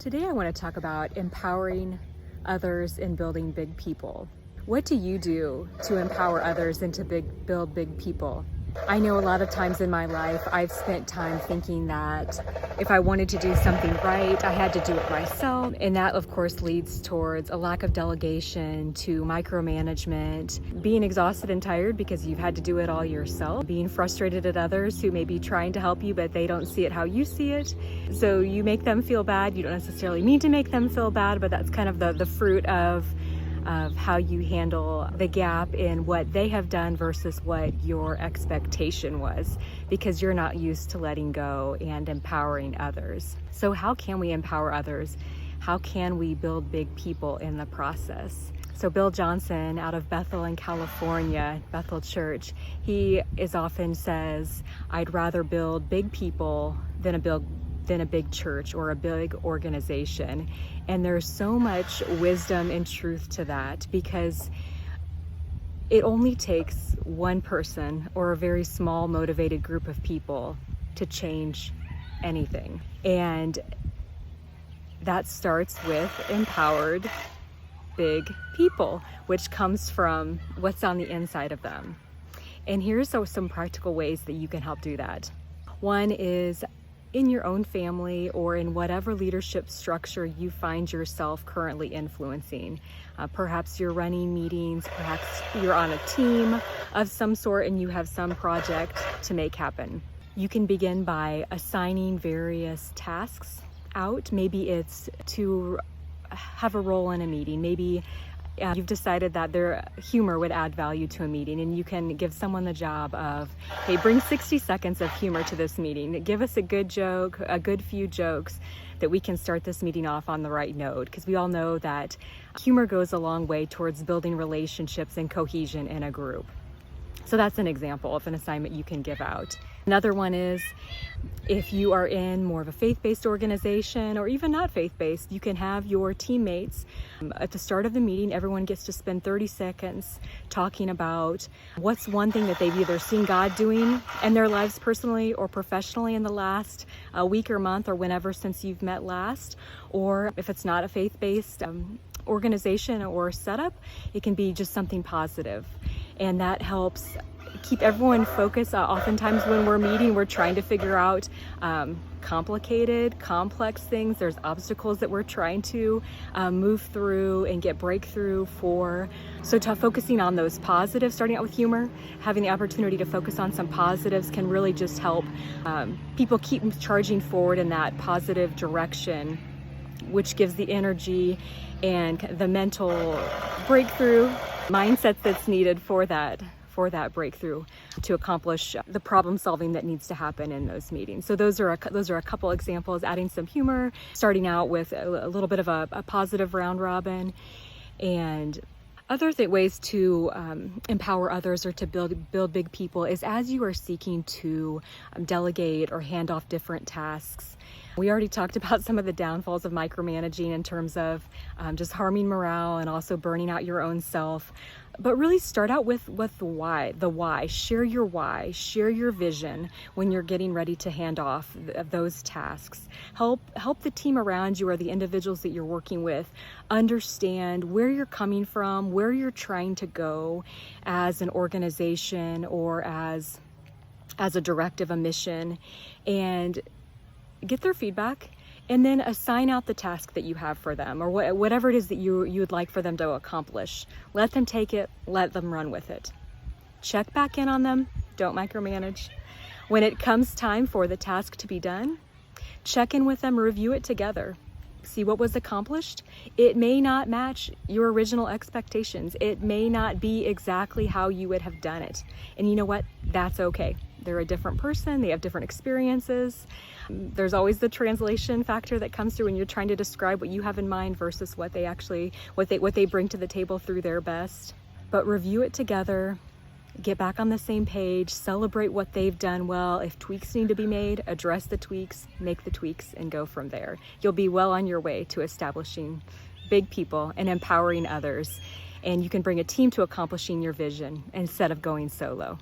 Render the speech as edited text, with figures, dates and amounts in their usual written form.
Today I want to talk about empowering others and building big people. What do you do to empower others and to build big people? I know a lot of times in my life I've spent time thinking that if I wanted to do something right, I had to do it myself. And that of course leads towards a lack of delegation, to micromanagement, being exhausted and tired because you've had to do it all yourself, being frustrated at others who may be trying to help you but they don't see it how you see it. So you make them feel bad. You don't necessarily mean to make them feel bad, but that's kind of the fruit of how you handle the gap in what they have done versus what your expectation was, because you're not used to letting go and empowering others. So how can we empower others? How can we build big people in the process? So Bill Johnson out of Bethel in California, Bethel Church, he often says, I'd rather build big people than a big church or a big organization. And there's so much wisdom and truth to that, because it only takes one person or a very small motivated group of people to change anything. And that starts with empowered big people, which comes from what's on the inside of them. And here's some practical ways that you can help do that. One is in your own family or in whatever leadership structure you find yourself currently influencing. Perhaps you're running meetings, perhaps you're on a team of some sort and you have some project to make happen. You can begin by assigning various tasks out. Maybe it's to have a role in a meeting. Maybe you've decided that their humor would add value to a meeting, and you can give someone the job of, hey, bring 60 seconds of humor to this meeting. Give us a good joke, a good few jokes that we can start this meeting off on the right note, because we all know that humor goes a long way towards building relationships and cohesion in a group. So that's an example of an assignment you can give out. Another one is, if you are in more of a faith-based organization or even not faith-based, you can have your teammates at the start of the meeting, everyone gets to spend 30 seconds talking about what's one thing that they've either seen God doing in their lives personally or professionally in the last week or month or whenever since you've met last. Or if it's not a faith-based organization or setup, it can be just something positive. And that helps keep everyone focused. Oftentimes when we're meeting, we're trying to figure out complicated, complex things. There's obstacles that we're trying to move through and get breakthrough for. So focusing on those positives, starting out with humor, having the opportunity to focus on some positives can really just help people keep charging forward in that positive direction, which gives the energy and the mental breakthrough mindset that's needed for that breakthrough to accomplish the problem solving that needs to happen in those meetings. So those are a couple examples, adding some humor, starting out with a little bit of a positive round robin. And other ways to empower others or to build big people is as you are seeking to delegate or hand off different tasks. We already talked about some of the downfalls of micromanaging in terms of just harming morale and also burning out your own self. But really start out with the why. Share your why, share your vision when you're getting ready to hand off those tasks. Help the team around you or the individuals that you're working with understand where you're coming from, where you're trying to go as an organization or as a directive, a mission, and get their feedback, and then assign out the task that you have for them, or whatever it is that you would like for them to accomplish. Let them take it, let them run with it. Check back in on them, don't micromanage. When it comes time for the task to be done, check in with them, review it together. See what was accomplished. It may not match your original expectations. It may not be exactly how you would have done it. And you know what? That's okay. They're a different person. They have different experiences. There's always the translation factor that comes through when you're trying to describe what you have in mind versus what they bring to the table through their best. But review it together. Get back on the same page, celebrate what they've done well. If tweaks need to be made, address the tweaks, make the tweaks, and go from there. You'll be well on your way to establishing big people and empowering others. And you can bring a team to accomplishing your vision instead of going solo.